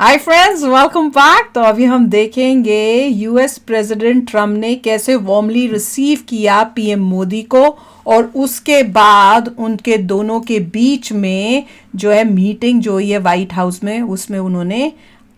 Hi friends, welcome back. तो अभी हम देखेंगे यूएस प्रेसिडेंट ट्रम्प ने कैसे वार्मली रिसीव किया पीएम मोदी को, और उसके बाद उनके दोनों के बीच में जो है मीटिंग जो हुई है वाइट हाउस में, उसमें उन्होंने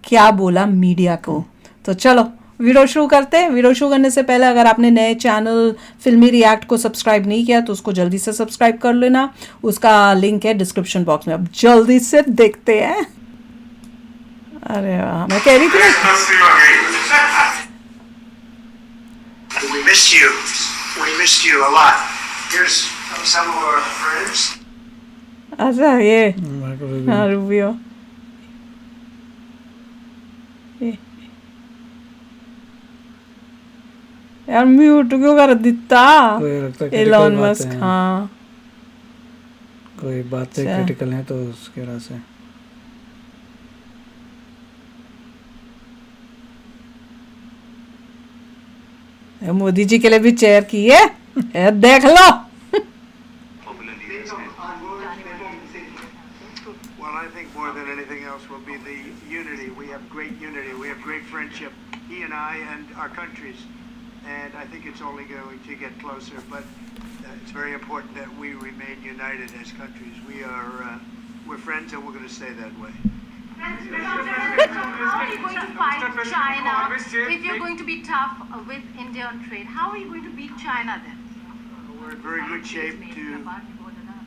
क्या बोला मीडिया को। तो चलो वीडियो शुरू करते हैं। वीडियो शुरू करने से पहले अगर आपने नए चैनल फिल्मी रिएक्ट को सब्सक्राइब नहीं किया तो उसको जल्दी से सब्सक्राइब कर लेना, उसका लिंक है डिस्क्रिप्शन बॉक्स में। अब जल्दी से देखते हैं। अरे वाह, मैं कह रही थी ना। We missed you. We missed you a lot. Here's some of our friends. अच्छा ये हाँ रूबियो यार म्यूट क्यों कर दिता एलॉन मस्क। हाँ कोई बातें क्रिटिकल हैं तो उसके वजह से। मोदी जी के लिए भी चेयर की है, देख लो। Well, I think more than anything else will be the unity. We have great unity. We have great friendship, he and I and our countries. And I think it's only going to get closer. But it's very important that we remain united as countries. We're friends and we're going to stay that way. How are you going to fight China if you're going to be tough with India on trade? How are you going to beat China then? We're in very good shape to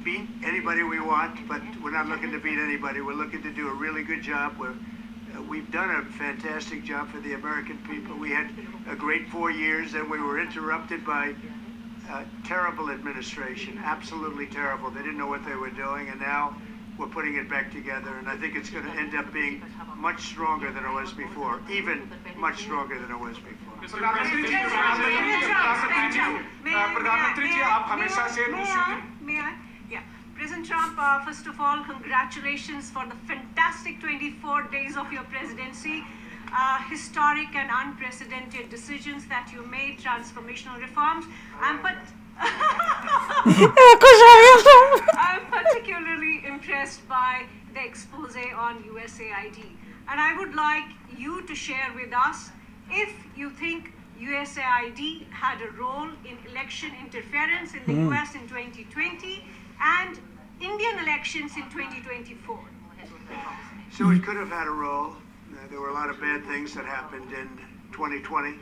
beat anybody we want, but we're not looking to beat anybody. We're looking to do a really good job. We've done a fantastic job for the American people. We had a great 4 years, and we were interrupted by terrible administration, absolutely terrible. They didn't know what they were doing, and now we're putting it back together, and I think it's going to end up being much stronger than it was before, even much stronger than it was before. President Trump, first of all, congratulations for the fantastic 24 days of your presidency. Historic and unprecedented decisions that you made, transformational reforms. I'm particularly impressed by the expose on USAID. And I would like you to share with us if you think USAID had a role in election interference in the US in 2020 and Indian elections in 2024. So it could have had a role. There were a lot of bad things that happened in 2020.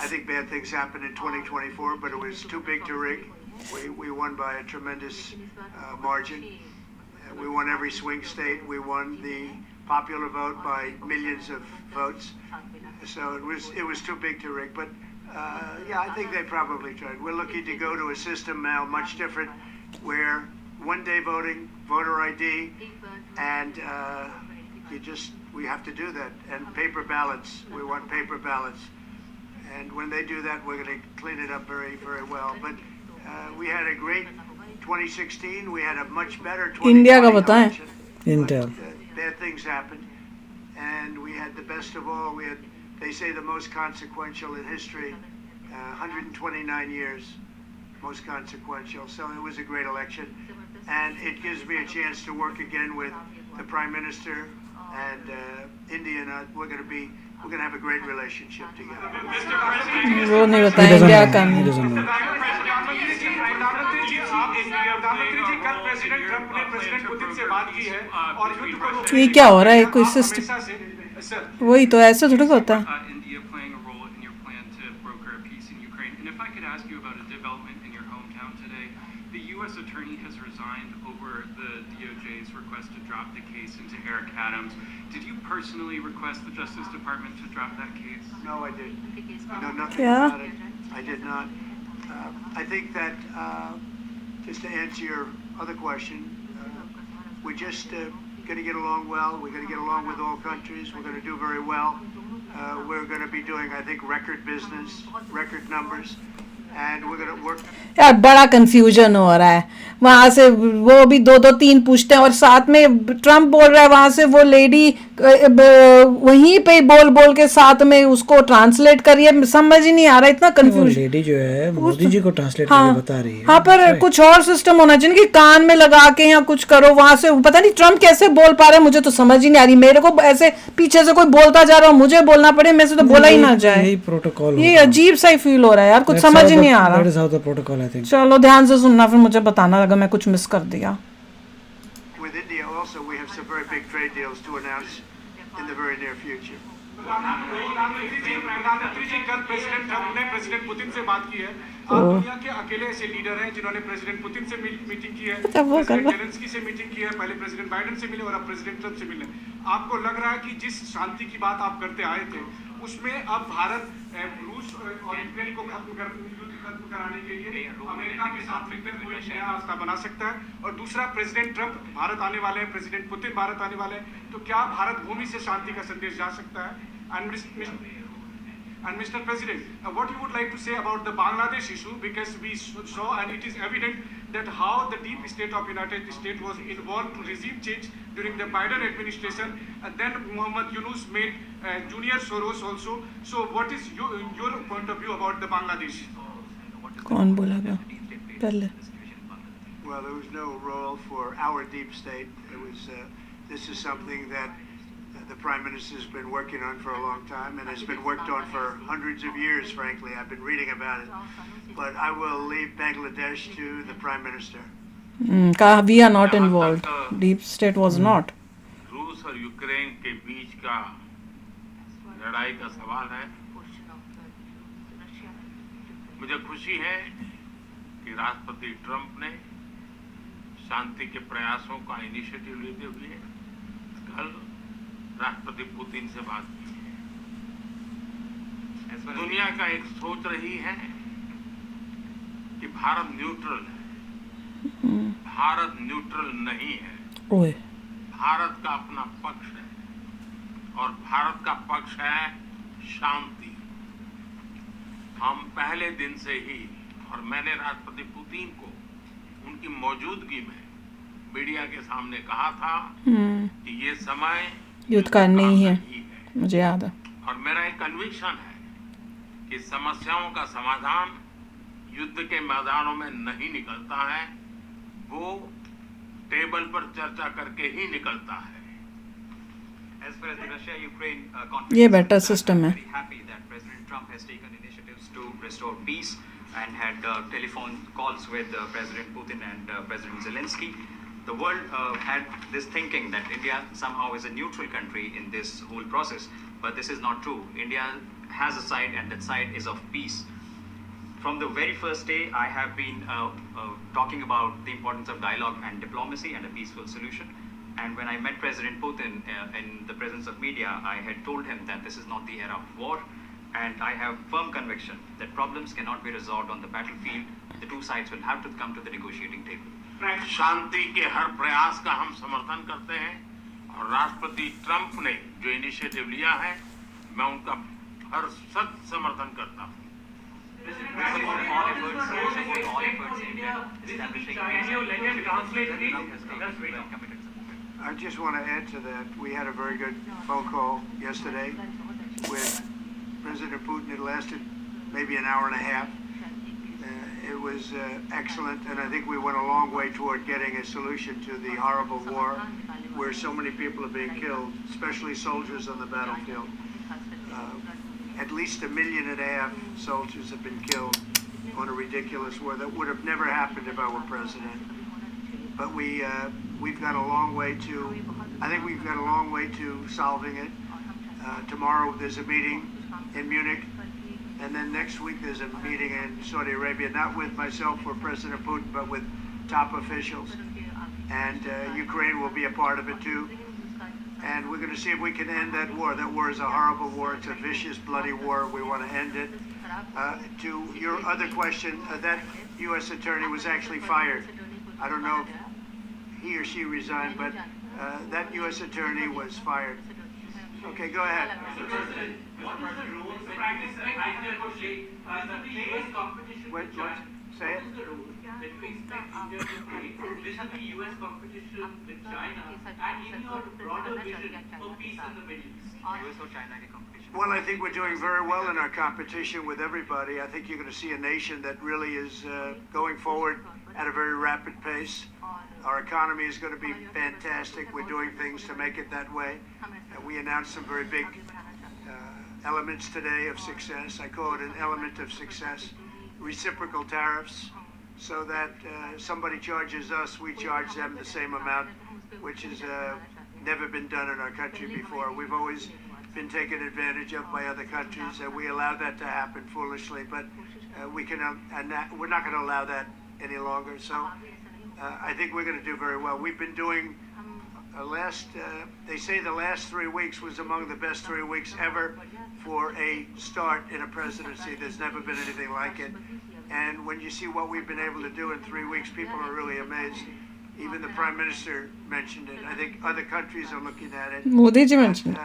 I think bad things happened in 2024, but it was too big to rig. We won by a tremendous margin. We won every swing state. We won the popular vote by millions of votes. So it was too big to rig. But yeah, I think they probably tried. We're looking to go to a system now much different, where one-day voting, voter ID, and we have to do that. And paper ballots. We want paper ballots. And when they do that, we're going to clean it up very, very well. But we had a great 2016. We had a much better 2020 election. India. Bad things happened. And we had the best of all. We had, they say, the most consequential in history. 129 years, most consequential. So it was a great election. And it gives me a chance to work again with the Prime Minister and India. And we're going to have a great relationship together. वो नहीं बताया India का He नहीं। doesn't know. प्रधानमंत्री जी, कल president Trump ने president Putin से बात की है और युद्ध को रोकने ये क्या हो रहा है? कोई सिस्टम वही तो ऐसे थोड़ी होता है। India playing a role in your plan to broker a peace in Ukraine. And if I could ask you about a development in your hometown today, the U.S. attorney has resigned over the DOJ's request to drop the case into Eric Adams. Did you personally request the Justice Department to drop that case? No, I didn't. I know nothing Yeah. about it. I did not. I think that, just to answer your other question, we're just going to get along well. We're going to get along with all countries. We're going to do very well. We're going to be doing, I think, record business, record numbers. and we're going to work. यार बड़ा confusion हो रहा है वहां से वो भी दो दो तीन पूछते हैं और साथ में ट्रम्प बोल रहा है वहां से वो लेडी वहीं पे बोल बोल के साथ में उसको ट्रांसलेट करिए समझ ही नहीं आ रहा इतना वो कंफ्यूजन लेडी जो है मोदी जी को ट्रांसलेट हाँ करके बता रही है। हाँ पर Right. कुछ और सिस्टम होना चाहिए कि कान में लगा के या कुछ करो वहां से पता नहीं ट्रम्प कैसे बोल पा रहे हैं मुझे तो समझ ही नहीं आ रही मेरे को ऐसे पीछे से कोई बोलता जा रहा हो मुझे बोलना पड़े मेरे से तो बोला ही ना जाए यही प्रोटोकॉल ये अजीब सा ही फील हो रहा है यार कुछ समझ ही नहीं आ दैट रहा is how the protocol I think. चलो ध्यान से सुनना फिर मुझे बताना अगर मैं कुछ मिस कर दिया With India also, we have some very big trade deals to announce in the very near future. प्रधानमंत्री जी कल प्रेसिडेंट ट्रम्प ने प्रेसिडेंट पुतिन से बात की है। आप दुनिया के अकेले ऐसे लीडर हैं जिन्होंने प्रेसिडेंट पुतिन से मीटिंग की है, प्रेसिडेंट जेलेंस्की से मीटिंग की है, पहले प्रेसिडेंट बाइडेन से मिले और अब प्रेसिडेंट ट्रम्प से मिले। आपको लग रहा है कि जिस शांति की बात आप करते आए थे उसमें अब भारत रूस और यूक्रेन को खत्म कराने के लिए अमेरिका के साथ मिलकर कोई नया रास्ता बना सकता है? और दूसरा, प्रेसिडेंट ट्रम्प भारत आने वाले हैं, प्रेसिडेंट पुतिन भारत आने वाले हैं, तो क्या भारत भूमि से शांति का संदेश जा सकता है? And Mr. President, what you would like to say about the Bangladesh issue, because we saw and it is evident that how the deep state of United States was involved to regime change during the Biden administration, and then Muhammad Yunus made Junior Soros also. So what is your point of view about the Bangladesh? कौन बोलेगा पहले Well, there was no role for our deep state. It was. This is something that the Prime Minister has been working on for a long time and has been worked on for hundreds of years, frankly. I've been reading about it. But I will leave Bangladesh to the Prime Minister. कहा we are not involved deep state was not रूस और Ukraine के बीच का लड़ाई का सवाल है। मुझे खुशी है कि राष्ट्रपति ट्रंप ने शांति के प्रयासों का इनिशिएटिव लेते हुए कल राष्ट्रपति पुतिन से बात की है। दुनिया का एक सोच रही है कि भारत न्यूट्रल है। भारत न्यूट्रल नहीं है। ओए भारत का अपना पक्ष है और भारत का पक्ष है शांति। हम पहले दिन से ही, और मैंने राष्ट्रपति पुतिन को उनकी मौजूदगी में मीडिया के सामने कहा था कि ये समय युद्ध का नहीं है, मुझे याद है। और मेरा एक कन्विक्शन है कि समस्याओं का समाधान युद्ध के मैदानों में नहीं निकलता है, वो टेबल पर चर्चा करके ही निकलता है। As far as the Russia-Ukraine ये conflict, better system है। I'm very happy that President Trump has taken initiatives to restore peace and had telephone calls with President Putin and President Zelensky. The world had this thinking that India somehow is a neutral country in this whole process, but this is not true. India has a side, and that side is of peace. From the very first day, I have been talking about the importance of dialogue and diplomacy and a peaceful solution. And when I met President Putin in the presence of media, I had told him that this is not the era of war, and I have firm conviction that problems cannot be resolved on the battlefield. The two sides will have to come to the negotiating table. शांति के हर प्रयास का हम समर्थन करते हैं और राष्ट्रपति Trump ने जो इनिशिएटिव लिया है मैं उनका हर सख्त समर्थन करता हूँ। I just want to add to that. We had a very good phone call yesterday with President Putin. It lasted maybe an hour and a half. It was excellent, and I think we went a long way toward getting a solution to the horrible war where so many people are being killed, especially soldiers on the battlefield. At least 1.5 million soldiers have been killed on a ridiculous war that would have never happened if I were president. But we've got a long way to, I think we've got a long way to solving it. Tomorrow there's a meeting in Munich, and then next week there's a meeting in Saudi Arabia, not with myself or President Putin, but with top officials. And Ukraine will be a part of it too. And we're going to see if we can end that war. That war is a horrible war. It's a vicious, bloody war. We want to end it. To your other question, that U.S. attorney was actually fired. I don't know if he or she resigned, but that U.S. attorney was fired. Okay, go ahead. Wait, say it. Well, I think we're doing very well in our competition with everybody. I think you're going to see a nation that really is going forward at a very rapid pace. Our economy is going to be fantastic. We're doing things to make it that way. We announced some very big elements today of success. I call it an element of success. Reciprocal tariffs, so that somebody charges us, we charge them the same amount, which has never been done in our country before. We've always been taken advantage of by other countries, and we allow that to happen foolishly, but we're not going to allow that any longer. So I think we're going to do very well. We've been doing they say the last 3 weeks was among the best 3 weeks ever for a start in a presidency. There's never been anything like it. And when you see what we've been able to do in 3 weeks, people are really amazed. Even the Prime Minister mentioned it. I think other countries are looking at it. Modi ji mentioned it.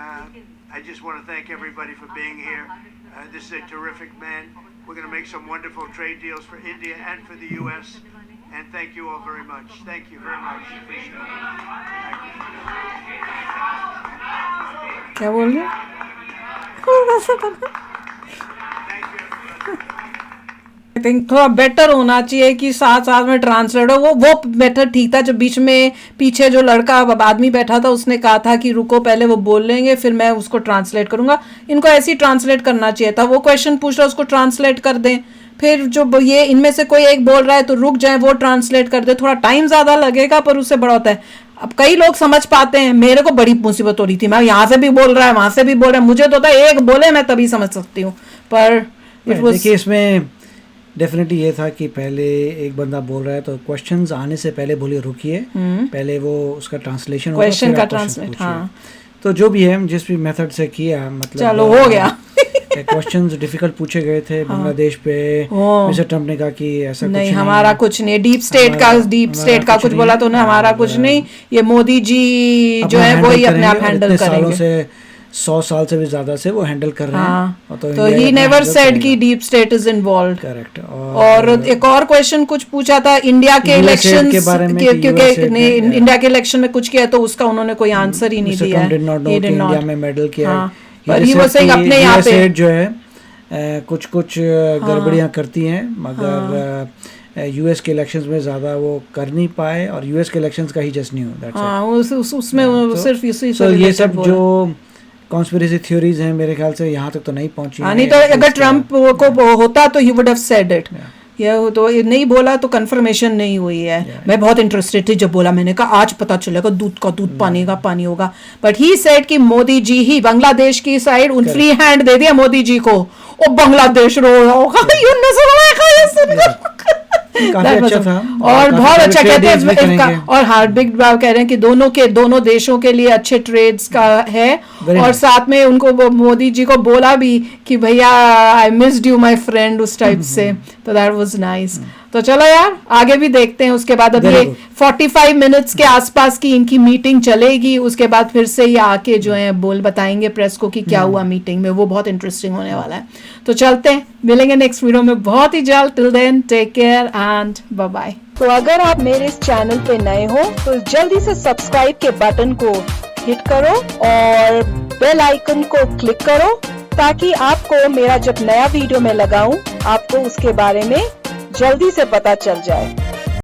I just want to thank everybody for being here. This is a terrific man. We're going to make some wonderful trade deals for India and for the U.S. And thank you all very much. Thank you very much. Appreciate it. क्या बोल रहे I think थोड़ा better होना चाहिए कि साथ साथ में ट्रांसलेट हो। वो बेटर ठीक था। जब बीच में पीछे जो लड़का आदमी बैठा था उसने कहा था कि रुको पहले वो बोल लेंगे फिर मैं उसको ट्रांसलेट करूंगा। इनको ऐसे ही ट्रांसलेट करना चाहिए था। वो क्वेश्चन पूछ रहा है उसको ट्रांसलेट कर दें, फिर जो ये इनमें से कोई एक बोल रहा है तो रुक जाए वो ट्रांसलेट कर दे। थोड़ा टाइम ज़्यादा लगेगा पर उससे बड़ा होता है। अब कई लोग समझ पाते हैं। मेरे को बड़ी मुसीबत हो रही थी, मैं यहाँ से भी बोल रहा है वहाँ से भी बोल रहा है, मुझे तो होता है एक बोले मैं तभी समझ सकती हूँ। पर देखिए इसमें डेफिनेटली ये था कि पहले एक बंदा बोल रहा है तो क्वेश्चंस आने से पहले बोलिए रुकिए, पहले वो उसका ट्रांसलेशन होगा, क्वेश्चन का ट्रांसलेट। हाँ तो जो भी है जिस भी मेथड से किया मतलब चलो हो गया। क्वेश्चंस डिफिकल्ट पूछे गए थे बांग्लादेश पे। मिस्टर ट्रम्प ने कहा कि ऐसा नहीं हमारा कुछ नहीं, डीप स्टेट का कुछ बोला तो हमारा कुछ नहीं, ये मोदी जी जो है वो ही अपने आप हैंडल करेंगे। 100 साल से भी ज्यादा से वो हैंडल कर रहे हैं। तो ही नेवर सेड कि deep state is involved. Correct. और एक और क्वेश्चन कुछ पूछा था इंडिया के इलेक्शन क्योंकि इंडिया के इलेक्शन में कुछ किया तो उसका उन्होंने कोई आंसर ही नहीं दिया। इंडिया में मेडल किया पर ही वो सही अपने यहाँ पे जो है कुछ गड़बड़ियां करती हैं मगर यूएस के इलेक्शंस में ज्यादा वो कर नहीं पाए और यूएस के इलेक्शंस का ही जस्ट नहीं हो। उसमें सिर्फ ये सब जो कॉन्स्पिरेसी थ्योरीज हैं मेरे ख्याल से यहाँ तक तो नहीं पहुंची। नहीं तो अगर ट्रम्प को होता तो he would have said it. ये तो नहीं बोला तो कंफर्मेशन नहीं हुई है। मैं बहुत इंटरेस्टेड थी जब बोला, मैंने कहा आज पता चलेगा दूध का दूध पानी का पानी होगा। बट ही सेड कि मोदी जी ही बांग्लादेश की साइड उन फ्री हैंड दे दिया मोदी जी को और बांग्लादेश रो रहा होगा। काफी अच्छा था और बहुत अच्छा कहते हैं। और हार्दिक भाव कह रहे हैं कि दोनों देशों के लिए अच्छे ट्रेड्स का है। और साथ में उनको मोदी जी को बोला भी कि भैया I missed you my friend उस टाइप से। तो दैट वाज नाइस। तो चलो यार आगे भी देखते हैं। उसके बाद अब ये 45 मिनट्स के आसपास की इनकी मीटिंग चलेगी। उसके बाद फिर से ये आके जो है बताएंगे प्रेस को कि क्या हुआ मीटिंग में। वो बहुत इंटरेस्टिंग होने वाला है। तो चलते हैं, मिलेंगे नेक्स्ट वीडियो में बहुत ही जल्द। Till then take care and bye bye. तो अगर आप मेरे इस चैनल पे नए हो तो जल्दी से सब्सक्राइब के बटन को हिट करो और बेल आइकन को क्लिक करो ताकि आपको मेरा जब नया वीडियो मैं लगाऊं आपको उसके बारे में जल्दी से पता चल जाए।